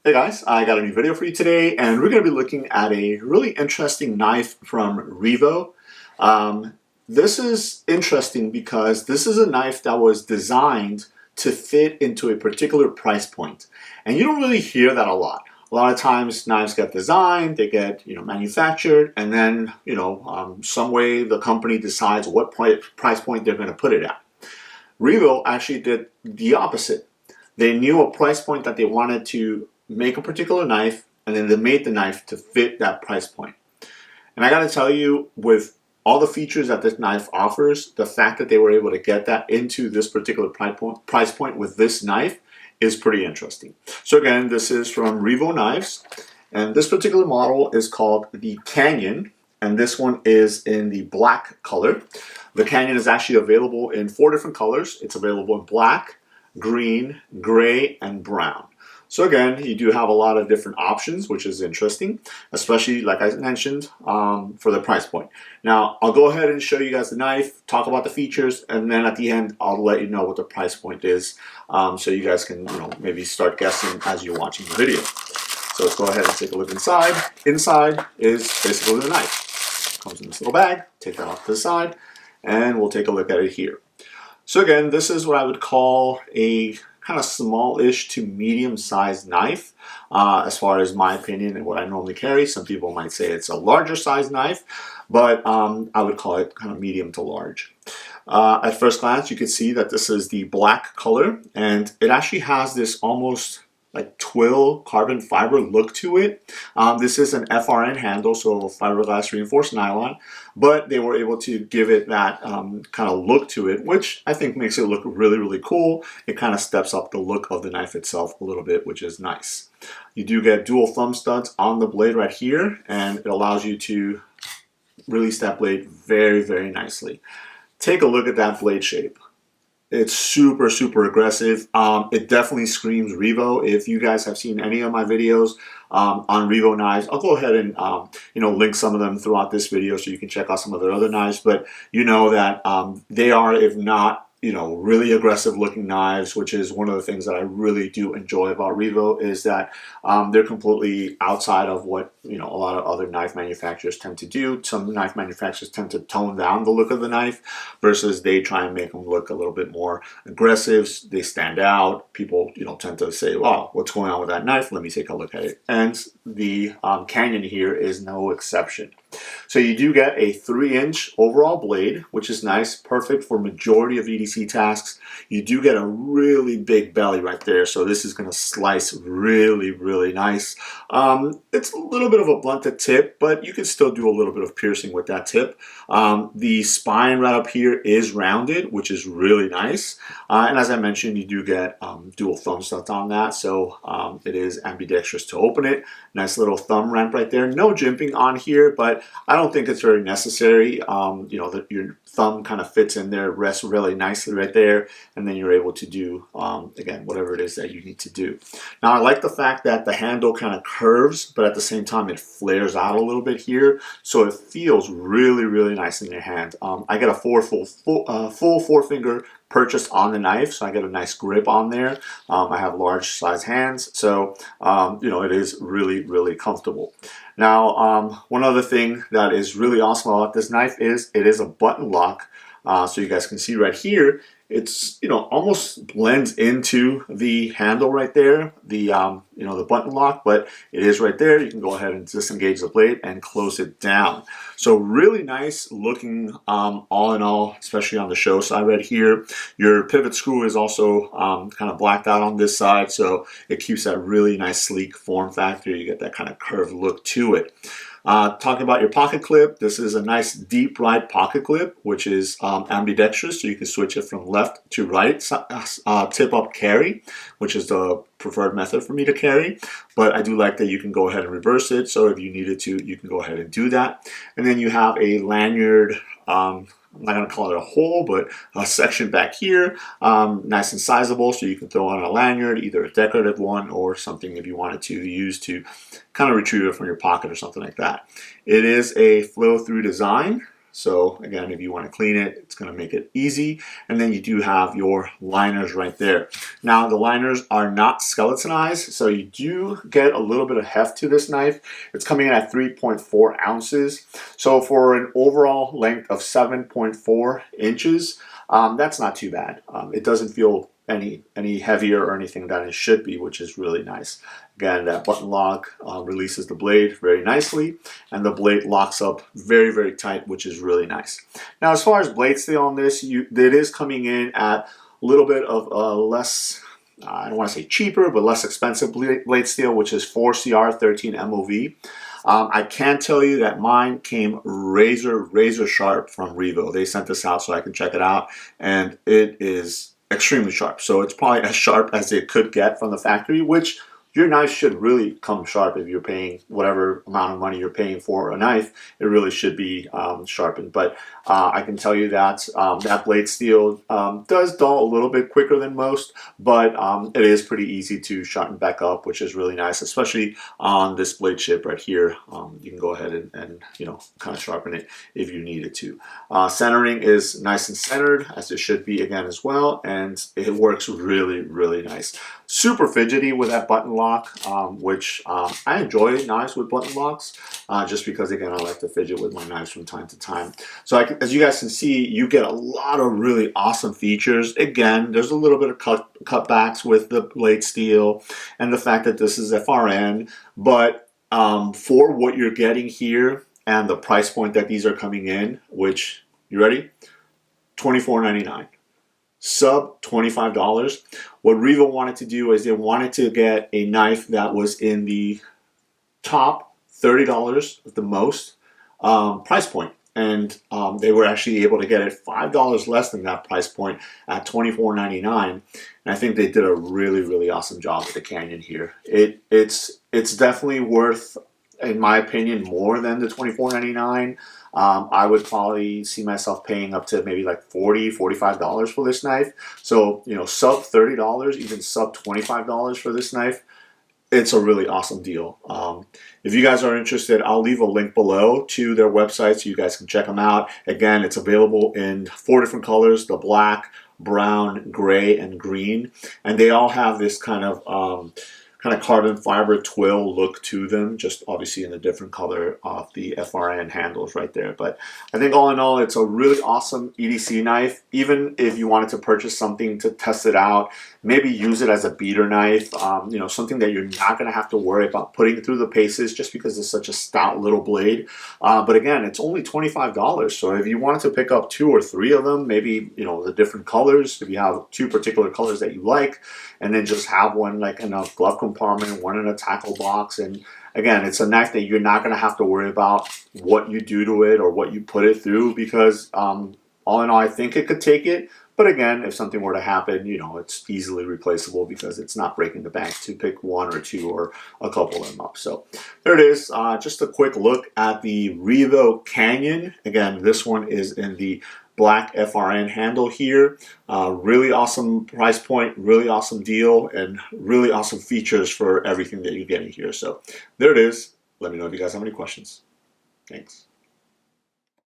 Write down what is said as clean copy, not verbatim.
Hey guys, I got a new video for you today, and we're going to be looking at a really interesting knife from Revo. This is interesting because this is a knife that was designed to fit into a particular price point. And you don't really hear that a lot. A lot of times knives get designed, they get manufactured, and then some way the company decides what price point they're going to put it at. Revo actually did the opposite. They knew a price point that they wanted to make a particular knife, and then they made the knife to fit that price point. And I gotta tell you, with all the features that this knife offers, the fact that they were able to get that into this particular price point with this knife is pretty interesting. So again, this is from Revo Knives, and this particular model is called the Canyon, and this one is in the black color. The Canyon is actually available in 4 different colors. It's available in black, green, gray, and brown. So again, you do have a lot of different options, which is interesting, especially like I mentioned, for the price point. Now, I'll go ahead and show you guys the knife, talk about the features, and then at the end, I'll let you know what the price point is, so you guys can maybe start guessing as you're watching the video. So let's go ahead and take a look inside. Inside is basically the knife. It comes in this little bag. Take that off to the side, and we'll take a look at it here. So again, this is what I would call a kind of small-ish to medium-sized knife, as far as my opinion and what I normally carry. Some people might say it's a larger size knife, but I would call it kind of medium to large. At first glance, you can see that this is the black color, and it actually has this almost like twill carbon fiber look to it. This is an FRN handle, so fiberglass reinforced nylon, but they were able to give it that kind of look to it, which I think makes it look really, really cool. It kind of steps up the look of the knife itself a little bit, which is nice. You do get dual thumb studs on the blade right here, and it allows you to release that blade very, very nicely. Take a look at that blade shape. It's super, super aggressive. It definitely screams Revo. If you guys have seen any of my videos on Revo knives, I'll go ahead and link some of them throughout this video so you can check out some of their other knives. But you know that they are, if not really aggressive looking knives, which is one of the things that I really do enjoy about Revo, is that they're completely outside of what a lot of other knife manufacturers tend to do. Some knife manufacturers tend to tone down the look of the knife, versus they try and make them look a little bit more aggressive. They stand out. People tend to say, wow, what's going on with that knife? Let me take a look at it. And the Canyon here is no exception. So you do get a 3-inch overall blade, which is nice, perfect for majority of EDC tasks. You do get a really big belly right there, so this is going to slice really, really nice. It's a little bit of a blunted tip, but you can still do a little bit of piercing with that tip. The spine right up here is rounded, which is really nice. And as I mentioned, you do get dual thumb studs on that, so it is ambidextrous to open it. Nice little thumb ramp right there. No jimping on here, but I don't think it's very necessary. That your thumb kind of fits in there, rests really nicely right there, and then you're able to do, again, whatever it is that you need to do. Now, I like the fact that the handle kind of curves, but at the same time, it flares out a little bit here, so it feels really, really nice in your hand. I get a full 4-finger purchased on the knife, so I get a nice grip on there. I have large size hands, so it is really, really comfortable. Now, one other thing that is really awesome about this knife is it is a button lock. So you guys can see right here, it's almost blends into the handle right there, the the button lock, but it is right there. You can go ahead and disengage the blade and close it down. So really nice looking, all in all, especially on the show side right here. Your pivot screw is also kind of blacked out on this side, so it keeps that really nice sleek form factor. You get that kind of curved look to it. Talking about your pocket clip, this is a nice deep right pocket clip, which is ambidextrous, so you can switch it from left to right, tip up carry, which is the preferred method for me to carry. But I do like that you can go ahead and reverse it, so if you needed to, you can go ahead and do that. And then you have a lanyard, I'm not going to call it a hole, but a section back here, nice and sizable, so you can throw on a lanyard, either a decorative one or something if you wanted to use to kind of retrieve it from your pocket or something like that. It is a flow-through design, So again, if you want to clean it, it's going to make it easy. And then you do have your liners right there. Now the liners are not skeletonized, so you do get a little bit of heft to this knife. It's coming in at 3.4 ounces. So for an overall length of 7.4 inches, that's not too bad. It doesn't feel any heavier or anything than it should be, which is really nice. Again, that button lock releases the blade very nicely, and the blade locks up very, very tight, which is really nice. Now, as far as blade steel on this, it is coming in at a little bit of less, I don't want to say cheaper, but less expensive blade steel, which is 4CR13 MOV. I can tell you that mine came razor sharp from Revo. They sent this out so I can check it out, and it is extremely sharp. So it's probably as sharp as it could get from the factory, which your knife should really come sharp if you're paying whatever amount of money you're paying for a knife. It really should be sharpened. But I can tell you that that blade steel does dull a little bit quicker than most, but it is pretty easy to sharpen back up, which is really nice, especially on this blade ship right here. You can go ahead and you know, kind of sharpen it if you needed to. Centering is nice and centered, as it should be again as well, and it works really nice. Super fidgety with that button lock, which I enjoy knives with button locks, just because again I like to fidget with my knives from time to time. So as you guys can see, you get a lot of really awesome features. Again, there's a little bit of cutbacks with the blade steel and the fact that this is FRN, but for what you're getting here and the price point that these are coming in, which, you ready? $24.99. Sub $25. What Revo wanted to do is they wanted to get a knife that was in the top $30 at the most price point. And they were actually able to get it $5 less than that price point at $24.99. And I think they did a really awesome job with the Canyon here. It's definitely worth, in my opinion, more than the $24.99. I would probably see myself paying up to maybe like $40, $45 for this knife. So, you know, sub $30, even sub $25 for this knife, it's a really awesome deal. If you guys are interested, I'll leave a link below to their website so you guys can check them out. Again, it's available in 4 different colors: the black, brown, gray, and green. And they all have this kind of carbon fiber twill look to them, just obviously in a different color of the FRN handles right there. But I think all in all, it's a really awesome EDC knife. Even if you wanted to purchase something to test it out, maybe use it as a beater knife, you know, something that you're not going to have to worry about putting through the paces just because it's such a stout little blade. But again, it's only $25. So if you wanted to pick up 2 or 3 of them, maybe, you know, the different colors, if you have 2 particular colors that you like, and then just have one like in a glove compartment, one in a tackle box. And again, it's a knife that you're not going to have to worry about what you do to it or what you put it through, because all in all, I think it could take it. But again, if something were to happen, you know, it's easily replaceable because it's not breaking the bank to pick 1 or 2 or a couple of them up. So there it is. Just a quick look at the Revo Canyon. Again, this one is in the black FRN handle here. Really awesome price point, really awesome deal, and really awesome features for everything that you're getting here. So there it is. Let me know if you guys have any questions. Thanks.